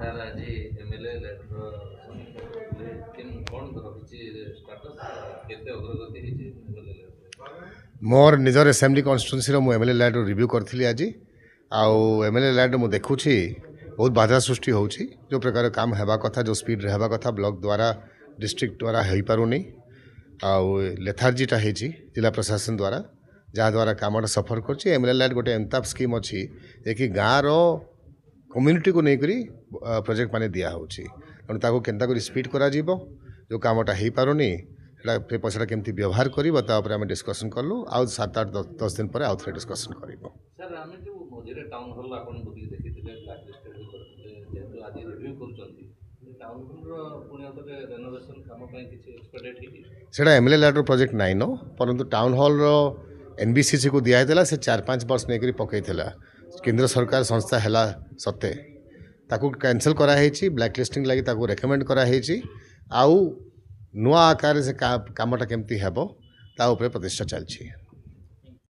Sir ଆଜି MLA letter କ'ଣ ରଖିଛି ଷ୍ଟାଟସ୍ କେତେ ଅଗ୍ରଗତି ହେଇଛି ଏମଏଲଏ ଲେଟର मोर निजर एसेम्बली कन्स्टिट्युएन्सी मु एमएलए लैंड रिव्यू करी आज आउ एमएलए लैंड मु देखुची बहुत बाधा सृष्टि होची जो प्रकार काम हेबा कथा जो स्पीड रे हेबा कथा ब्लॉक द्वारा डिस्ट्रिक्ट द्वारा हो पारुनी आउ लेथार्जीटा होची जिला प्रशासन द्वारा जहाँ द्वारा कामटा सफर कर एमएलए लैंड गोटे एंता स्कीम अच्छी कि गाँव रो कम्युनिटी को लेकर प्रोजेक्ट माने दिया होची तेणु केन्ता कर स्पीड करा जीवो जो कामटा हो पारुनी पैसा केमती व्यवहार कर डिस्कसन कलु आउ 7-8-10 दिन पर आउ थे डिस्कसन कर सर आम जो मझे टाउन हल आप देखी ब्लैक लिस्टेड जेहेतु आज रिव्यू टाउन हल रेनोवेशन काम किसी एमएलए लैंड प्रोजेक्ट नाइन न परंतु टाउन हॉल एनबीसीसी को दिखाई से 4-5 वर्ष नहीं पकई केंद्र सरकार संस्था है सत्ते ताकू कैंसल कराई ब्लैक लिस्टिंग लगी रेकमेंड कराई आउ नुआ आकार से कामटा केमती हेबो ता उपरे प्रतिष्ठा चलछि।